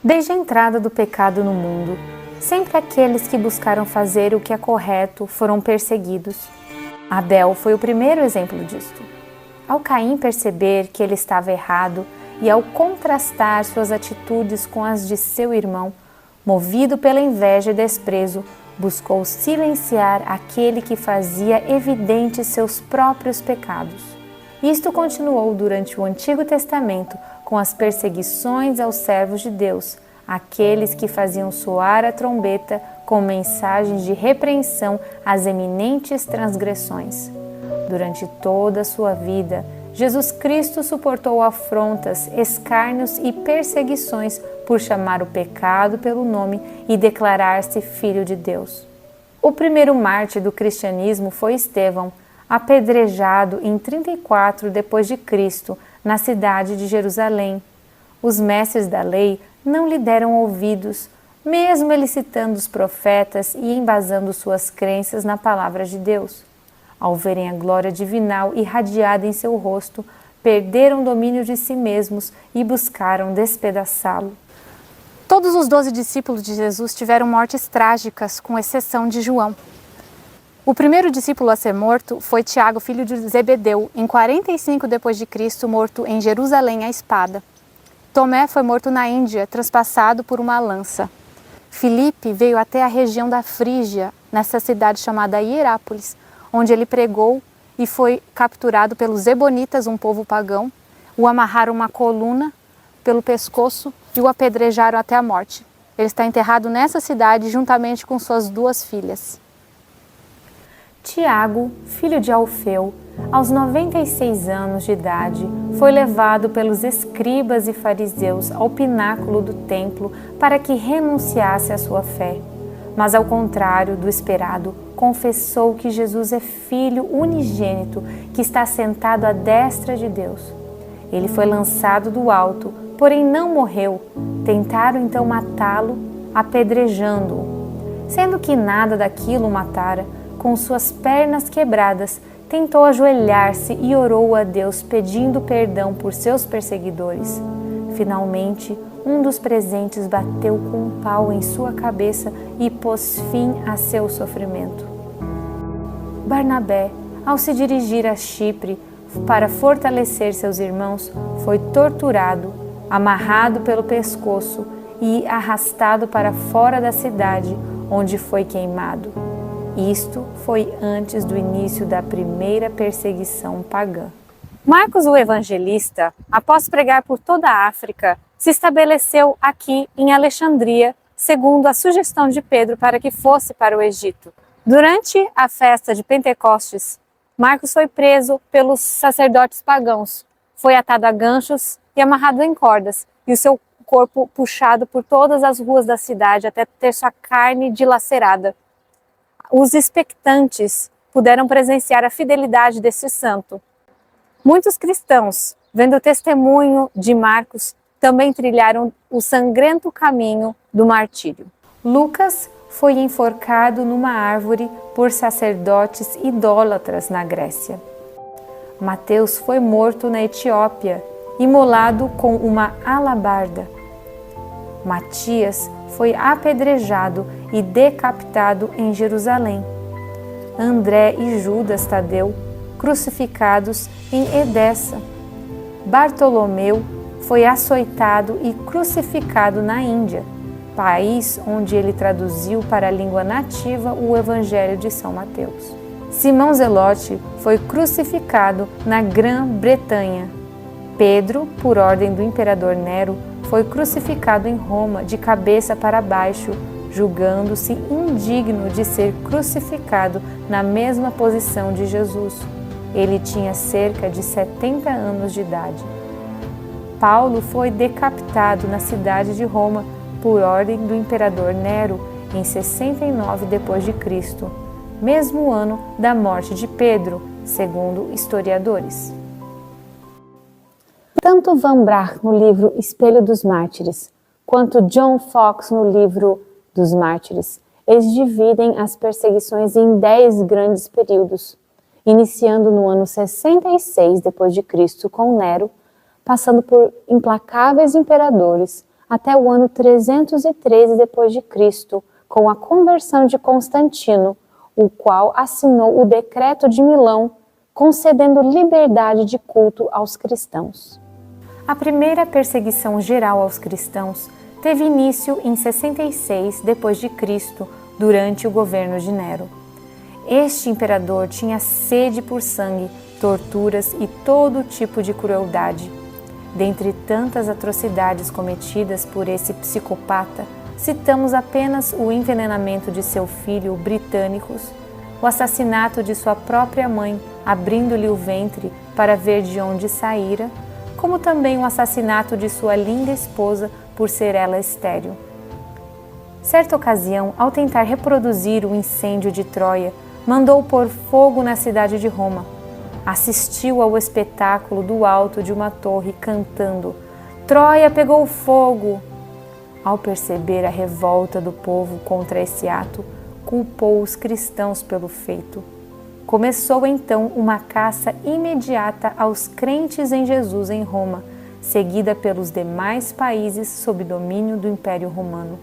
Desde a entrada do pecado no mundo, sempre aqueles que buscaram fazer o que é correto foram perseguidos. Abel foi o primeiro exemplo disto. Ao Caim perceber que ele estava errado e ao contrastar suas atitudes com as de seu irmão, movido pela inveja e desprezo, buscou silenciar aquele que fazia evidentes seus próprios pecados. Isto continuou durante o Antigo Testamento com as perseguições aos servos de Deus, aqueles que faziam soar a trombeta com mensagens de repreensão às eminentes transgressões. Durante toda a sua vida, Jesus Cristo suportou afrontas, escárnios e perseguições por chamar o pecado pelo nome e declarar-se Filho de Deus. O primeiro mártir do cristianismo foi Estevão, apedrejado em 34 d.C., na cidade de Jerusalém. Os mestres da lei não lhe deram ouvidos, mesmo ele citando os profetas e embasando suas crenças na palavra de Deus. Ao verem a glória divinal irradiada em seu rosto, perderam o domínio de si mesmos e buscaram despedaçá-lo. Todos os 12 discípulos de Jesus tiveram mortes trágicas, com exceção de João. O primeiro discípulo a ser morto foi Tiago, filho de Zebedeu, em 45 d.C., morto em Jerusalém à espada. Tomé foi morto na Índia, transpassado por uma lança. Filipe veio até a região da Frígia, nessa cidade chamada Hierápolis, onde ele pregou e foi capturado pelos Ebonitas, um povo pagão. O amarraram uma coluna pelo pescoço e o apedrejaram até a morte. Ele está enterrado nessa cidade juntamente com suas 2 filhas. Tiago, filho de Alfeu, aos 96 anos de idade, foi levado pelos escribas e fariseus ao pináculo do templo para que renunciasse à sua fé. Mas, ao contrário do esperado, confessou que Jesus é Filho unigênito que está sentado à destra de Deus. Ele foi lançado do alto, porém não morreu. Tentaram então matá-lo, apedrejando-o. Sendo que nada daquilo o matara, com suas pernas quebradas, tentou ajoelhar-se e orou a Deus pedindo perdão por seus perseguidores. Finalmente, um dos presentes bateu com um pau em sua cabeça e pôs fim a seu sofrimento. Barnabé, ao se dirigir a Chipre para fortalecer seus irmãos, foi torturado, amarrado pelo pescoço e arrastado para fora da cidade, onde foi queimado. Isto foi antes do início da primeira perseguição pagã. Marcos, o evangelista, após pregar por toda a África, se estabeleceu aqui em Alexandria, segundo a sugestão de Pedro para que fosse para o Egito. Durante a festa de Pentecostes, Marcos foi preso pelos sacerdotes pagãos, foi atado a ganchos e amarrado em cordas, e o seu corpo puxado por todas as ruas da cidade até ter sua carne dilacerada. Os expectantes puderam presenciar a fidelidade desse santo. Muitos cristãos, vendo o testemunho de Marcos, também trilharam o sangrento caminho do martírio. Lucas foi enforcado numa árvore por sacerdotes idólatras na Grécia. Mateus foi morto na Etiópia, imolado com uma alabarda. Matias foi apedrejado e decapitado em Jerusalém. André e Judas Tadeu, crucificados em Edessa. Bartolomeu foi açoitado e crucificado na Índia, país onde ele traduziu para a língua nativa o Evangelho de São Mateus. Simão Zelote foi crucificado na Grã-Bretanha. Pedro, por ordem do imperador Nero, foi crucificado em Roma de cabeça para baixo, julgando-se indigno de ser crucificado na mesma posição de Jesus. Ele tinha cerca de 70 anos de idade. Paulo foi decapitado na cidade de Roma por ordem do imperador Nero em 69 d.C., mesmo ano da morte de Pedro, segundo historiadores. Tanto Van Braght no livro Espelho dos Mártires, quanto John Foxe no livro dos Mártires, eles dividem as perseguições em 10 grandes períodos, iniciando no ano 66 d.C. com Nero, passando por implacáveis imperadores, até o ano 313 d.C., com a conversão de Constantino, o qual assinou o Decreto de Milão, concedendo liberdade de culto aos cristãos. A primeira perseguição geral aos cristãos teve início em 66 d.C., durante o governo de Nero. Este imperador tinha sede por sangue, torturas e todo tipo de crueldade. Dentre tantas atrocidades cometidas por esse psicopata, citamos apenas o envenenamento de seu filho Britânicos, o assassinato de sua própria mãe, abrindo-lhe o ventre para ver de onde saíra, como também o assassinato de sua linda esposa por ser ela estéril. Certa ocasião, ao tentar reproduzir o incêndio de Troia, mandou pôr fogo na cidade de Roma. Assistiu ao espetáculo do alto de uma torre cantando: "Troia pegou fogo!". Ao perceber a revolta do povo contra esse ato, culpou os cristãos pelo feito. Começou então uma caça imediata aos crentes em Jesus em Roma, seguida pelos demais países sob domínio do Império Romano.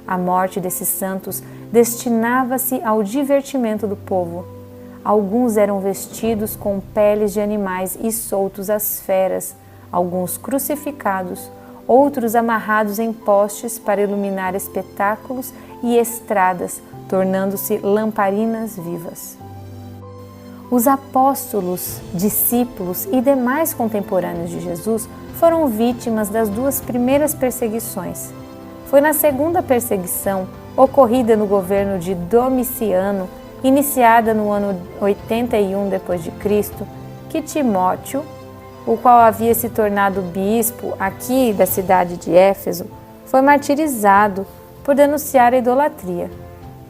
A morte desses santos destinava-se ao divertimento do povo. Alguns eram vestidos com peles de animais e soltos às feras, alguns crucificados, outros amarrados em postes para iluminar espetáculos e estradas, tornando-se lamparinas vivas. Os apóstolos, discípulos e demais contemporâneos de Jesus foram vítimas das duas primeiras perseguições. Foi na segunda perseguição, ocorrida no governo de Domiciano, iniciada no ano 81 d.C., que Timóteo, o qual havia se tornado bispo aqui da cidade de Éfeso, foi martirizado por denunciar a idolatria.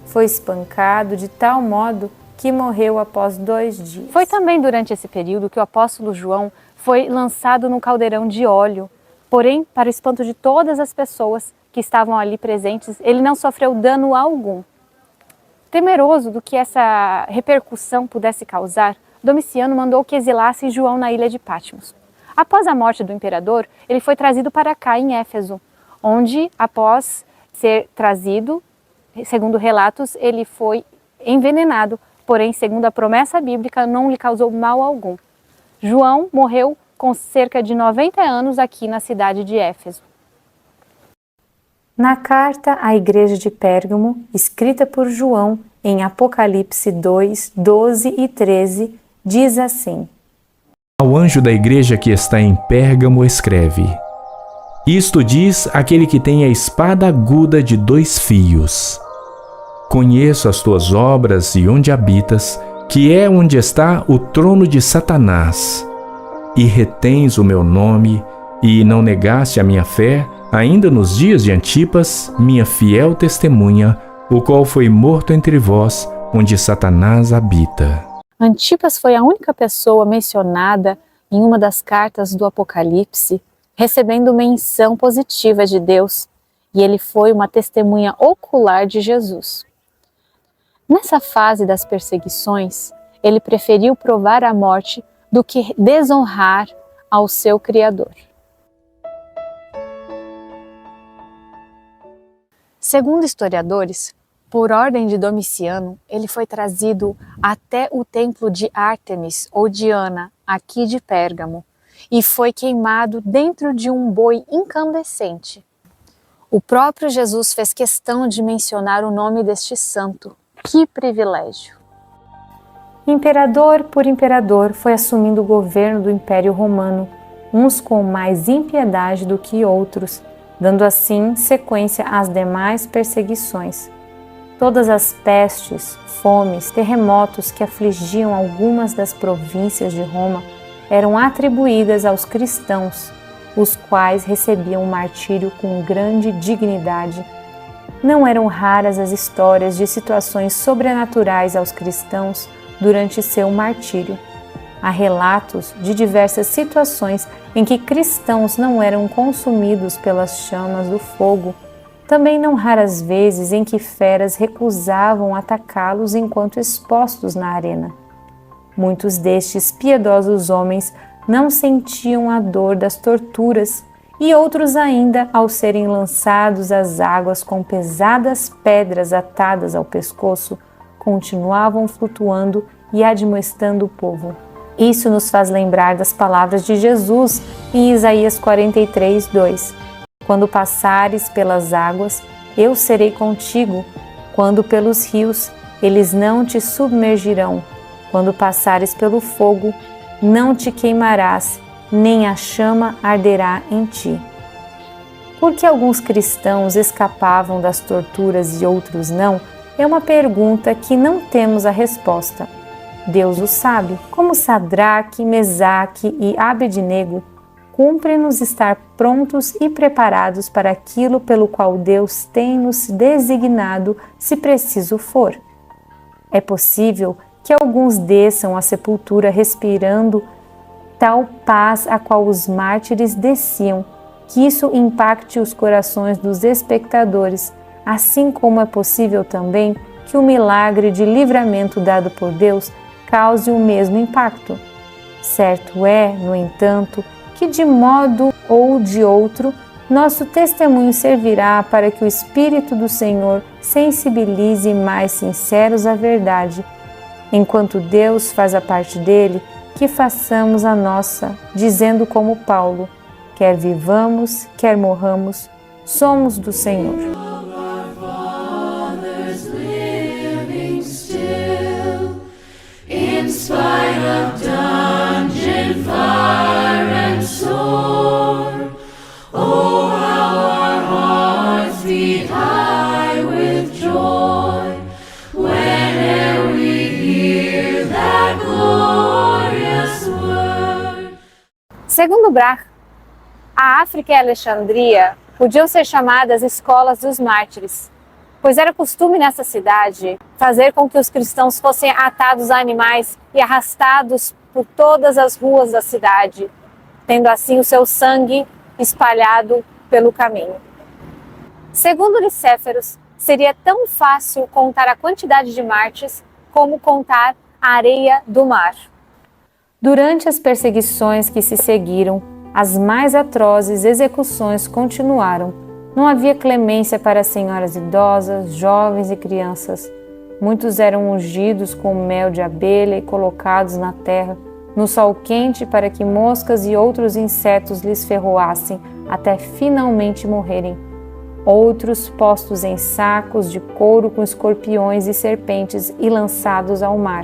Foi espancado de tal modo que morreu após 2 dias. Foi também durante esse período que o apóstolo João foi lançado no caldeirão de óleo. Porém, para o espanto de todas as pessoas que estavam ali presentes, ele não sofreu dano algum. Temeroso do que essa repercussão pudesse causar, Domiciano mandou que exilassem João na ilha de Patmos. Após a morte do imperador, ele foi trazido para cá, em Éfeso, onde, após ser trazido, segundo relatos, ele foi envenenado, porém, segundo a promessa bíblica, não lhe causou mal algum. João morreu com cerca de 90 anos aqui na cidade de Éfeso. Na carta à igreja de Pérgamo, escrita por João em Apocalipse 2, 12 e 13, diz assim: Ao anjo da igreja que está em Pérgamo escreve: Isto diz aquele que tem a espada aguda de 2 fios. Conheço as tuas obras e onde habitas, que é onde está o trono de Satanás. E retens o meu nome, e não negaste a minha fé, ainda nos dias de Antipas, minha fiel testemunha, o qual foi morto entre vós, onde Satanás habita. Antipas foi a única pessoa mencionada em uma das cartas do Apocalipse, recebendo menção positiva de Deus, e ele foi uma testemunha ocular de Jesus. Nessa fase das perseguições, ele preferiu provar a morte do que desonrar ao seu Criador. Segundo historiadores, por ordem de Domiciano, ele foi trazido até o templo de Ártemis ou Diana, aqui de Pérgamo, e foi queimado dentro de um boi incandescente. O próprio Jesus fez questão de mencionar o nome deste santo. Que privilégio! Imperador por imperador foi assumindo o governo do Império Romano, uns com mais impiedade do que outros, dando assim sequência às demais perseguições. Todas as pestes, fomes, terremotos que afligiam algumas das províncias de Roma eram atribuídas aos cristãos, os quais recebiam o martírio com grande dignidade. Não eram raras as histórias de situações sobrenaturais aos cristãos durante seu martírio. Há relatos de diversas situações em que cristãos não eram consumidos pelas chamas do fogo, também não raras vezes em que feras recusavam atacá-los enquanto expostos na arena. Muitos destes piedosos homens não sentiam a dor das torturas e outros ainda, ao serem lançados às águas com pesadas pedras atadas ao pescoço, continuavam flutuando e admoestando o povo. Isso nos faz lembrar das palavras de Jesus em Isaías 43, 2. Quando passares pelas águas, eu serei contigo. Quando pelos rios, eles não te submergirão. Quando passares pelo fogo, não te queimarás, nem a chama arderá em ti. Por que alguns cristãos escapavam das torturas e outros não? É uma pergunta que não temos a resposta. Deus o sabe. Como Sadraque, Mesaque e Abednego, cumpre-nos estar prontos e preparados para aquilo pelo qual Deus tem nos designado, se preciso for. É possível que alguns desçam à sepultura respirando tal paz a qual os mártires desciam, que isso impacte os corações dos espectadores, assim como é possível também que o milagre de livramento dado por Deus cause o mesmo impacto. Certo é, no entanto, que de modo ou de outro, nosso testemunho servirá para que o Espírito do Senhor sensibilize mais sinceros à verdade. Enquanto Deus faz a parte dele, que façamos a nossa, dizendo como Paulo: quer vivamos, quer morramos, somos do Senhor. In spite of dungeon, fire and sword, oh, how our hearts beat high with joy whenever we hear that glorious word. Segundo Brach, a África e a Alexandria podiam ser chamadas escolas dos mártires, pois era costume nessa cidade fazer com que os cristãos fossem atados a animais e arrastados por todas as ruas da cidade, tendo assim o seu sangue espalhado pelo caminho. Segundo Nicéferos, seria tão fácil contar a quantidade de mártires como contar a areia do mar. Durante as perseguições que se seguiram, as mais atrozes execuções continuaram. Não havia clemência para senhoras idosas, jovens e crianças. Muitos eram ungidos com mel de abelha e colocados na terra, no sol quente, para que moscas e outros insetos lhes ferroassem até finalmente morrerem. Outros postos em sacos de couro com escorpiões e serpentes e lançados ao mar.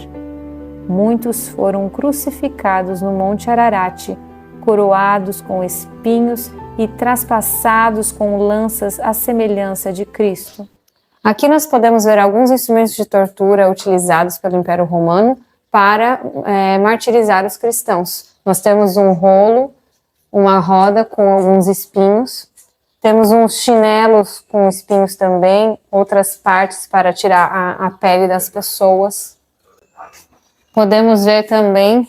Muitos foram crucificados no Monte Ararat, coroados com espinhos e traspassados com lanças à semelhança de Cristo. Aqui nós podemos ver alguns instrumentos de tortura utilizados pelo Império Romano para martirizar os cristãos. Nós temos um rolo, uma roda com alguns espinhos, temos uns chinelos com espinhos também, outras partes para tirar a pele das pessoas. Podemos ver também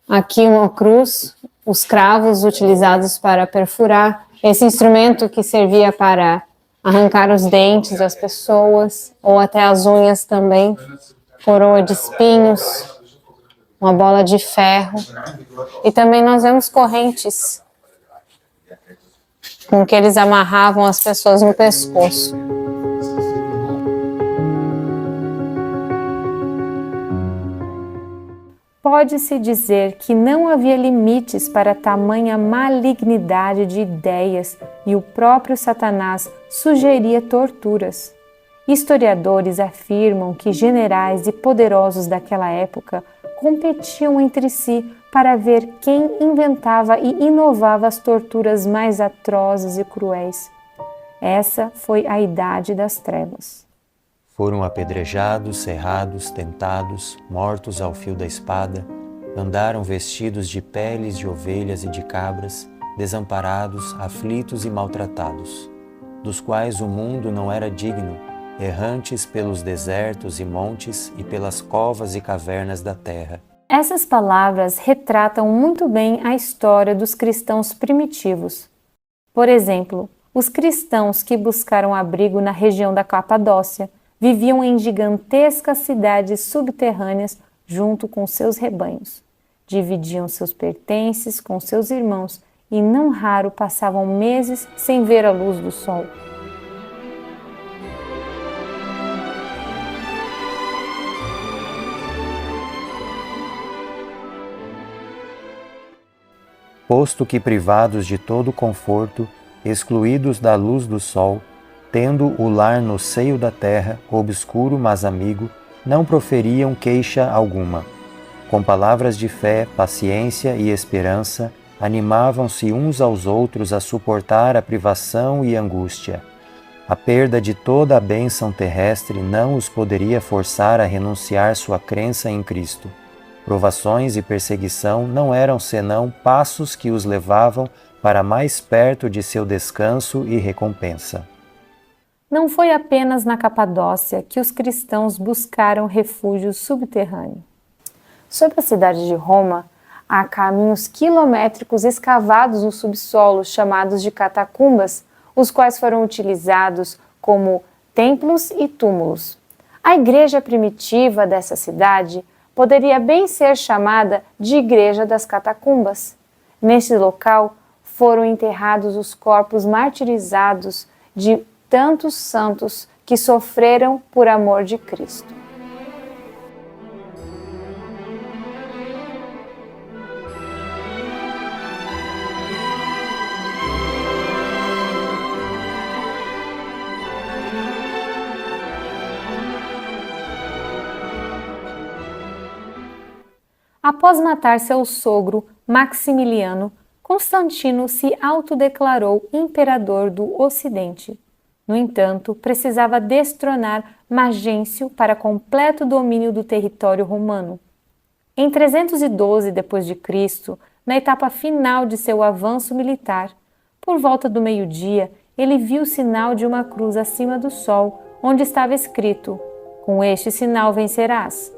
aqui uma cruz, os cravos utilizados para perfurar, esse instrumento que servia para arrancar os dentes das pessoas, ou até as unhas também, coroa de espinhos, uma bola de ferro. E também nós vemos correntes com que eles amarravam as pessoas no pescoço. Pode-se dizer que não havia limites para tamanha malignidade de ideias e o próprio Satanás sugeria torturas. Historiadores afirmam que generais e poderosos daquela época competiam entre si para ver quem inventava e inovava as torturas mais atrozes e cruéis. Essa foi a Idade das Trevas. Foram apedrejados, serrados, tentados, mortos ao fio da espada, andaram vestidos de peles de ovelhas e de cabras, desamparados, aflitos e maltratados, dos quais o mundo não era digno, errantes pelos desertos e montes e pelas covas e cavernas da terra. Essas palavras retratam muito bem a história dos cristãos primitivos. Por exemplo, os cristãos que buscaram abrigo na região da Capadócia viviam em gigantescas cidades subterrâneas junto com seus rebanhos. Dividiam seus pertences com seus irmãos e não raro passavam meses sem ver a luz do sol. Posto que privados de todo conforto, excluídos da luz do sol, tendo o lar no seio da terra, obscuro mas amigo, não proferiam queixa alguma. Com palavras de fé, paciência e esperança, animavam-se uns aos outros a suportar a privação e angústia. A perda de toda a bênção terrestre não os poderia forçar a renunciar sua crença em Cristo. Provações e perseguição não eram senão passos que os levavam para mais perto de seu descanso e recompensa. Não foi apenas na Capadócia que os cristãos buscaram refúgio subterrâneo. Sobre a cidade de Roma, há caminhos quilométricos escavados no subsolo chamados de catacumbas, os quais foram utilizados como templos e túmulos. A igreja primitiva dessa cidade poderia bem ser chamada de Igreja das Catacumbas. Neste local foram enterrados os corpos martirizados de tantos santos que sofreram por amor de Cristo. Após matar seu sogro, Maximiliano, Constantino se autodeclarou imperador do Ocidente. No entanto, precisava destronar Magêncio para completo domínio do território romano. Em 312 d.C., na etapa final de seu avanço militar, por volta do meio-dia, ele viu o sinal de uma cruz acima do sol, onde estava escrito: "Com este sinal vencerás".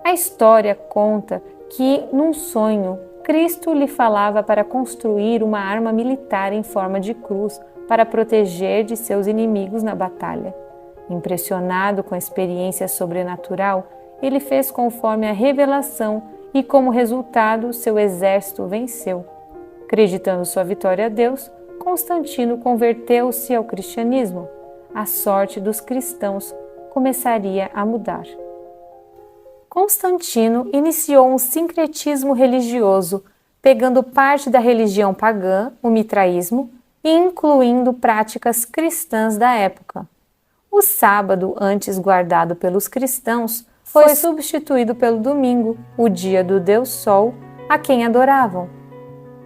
A história conta que, num sonho, Cristo lhe falava para construir uma arma militar em forma de cruz para proteger de seus inimigos na batalha. Impressionado com a experiência sobrenatural, ele fez conforme a revelação e, como resultado, seu exército venceu. Acreditando sua vitória a Deus, Constantino converteu-se ao cristianismo. A sorte dos cristãos começaria a mudar. Constantino iniciou um sincretismo religioso, pegando parte da religião pagã, o mitraísmo, e incluindo práticas cristãs da época. O sábado, antes guardado pelos cristãos, foi substituído pelo domingo, o dia do Deus Sol, a quem adoravam.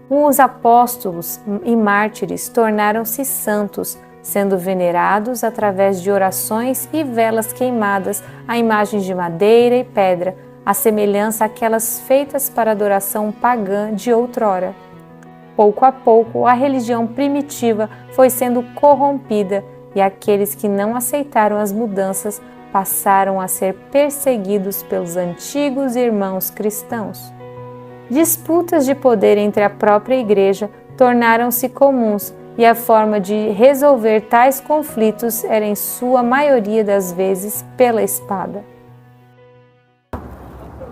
Os apóstolos e mártires tornaram-se santos, sendo venerados através de orações e velas queimadas a imagens de madeira e pedra, à semelhança àquelas feitas para adoração pagã de outrora. Pouco a pouco, a religião primitiva foi sendo corrompida e aqueles que não aceitaram as mudanças passaram a ser perseguidos pelos antigos irmãos cristãos. Disputas de poder entre a própria igreja tornaram-se comuns e a forma de resolver tais conflitos era, em sua maioria das vezes, pela espada.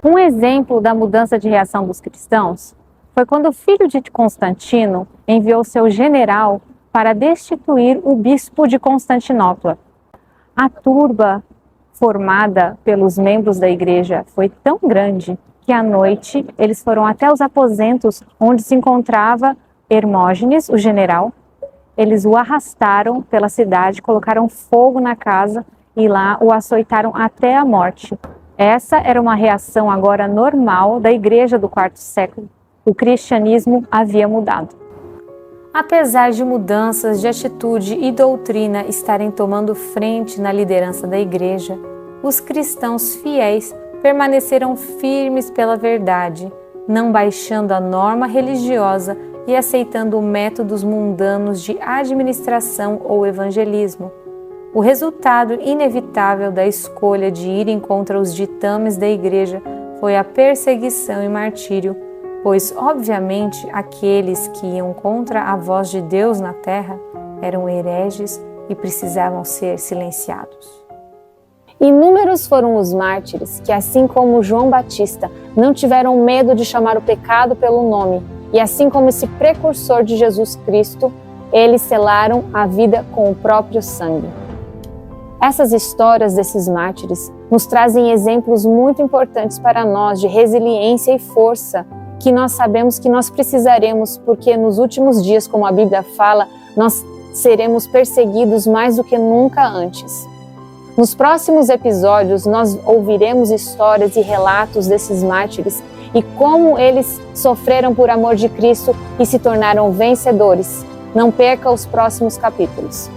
Um exemplo da mudança de reação dos cristãos foi quando o filho de Constantino enviou seu general para destituir o bispo de Constantinopla. A turba formada pelos membros da igreja foi tão grande que à noite eles foram até os aposentos onde se encontrava Hermógenes, o general. Eles o arrastaram pela cidade, colocaram fogo na casa e lá o açoitaram até a morte. Essa era uma reação agora normal da igreja do quarto século. O cristianismo havia mudado. Apesar de mudanças de atitude e doutrina estarem tomando frente na liderança da igreja, os cristãos fiéis permaneceram firmes pela verdade, não baixando a norma religiosa e aceitando métodos mundanos de administração ou evangelismo. O resultado inevitável da escolha de irem contra os ditames da igreja foi a perseguição e martírio, pois, obviamente, aqueles que iam contra a voz de Deus na terra eram hereges e precisavam ser silenciados. Inúmeros foram os mártires que, assim como João Batista, não tiveram medo de chamar o pecado pelo nome E assim como esse precursor de Jesus Cristo, eles selaram a vida com o próprio sangue. Essas histórias desses mártires nos trazem exemplos muito importantes para nós de resiliência e força que nós sabemos que nós precisaremos, porque nos últimos dias, como a Bíblia fala, nós seremos perseguidos mais do que nunca antes. Nos próximos episódios, nós ouviremos histórias e relatos desses mártires e como eles sofreram por amor de Cristo e se tornaram vencedores. Não perca os próximos capítulos.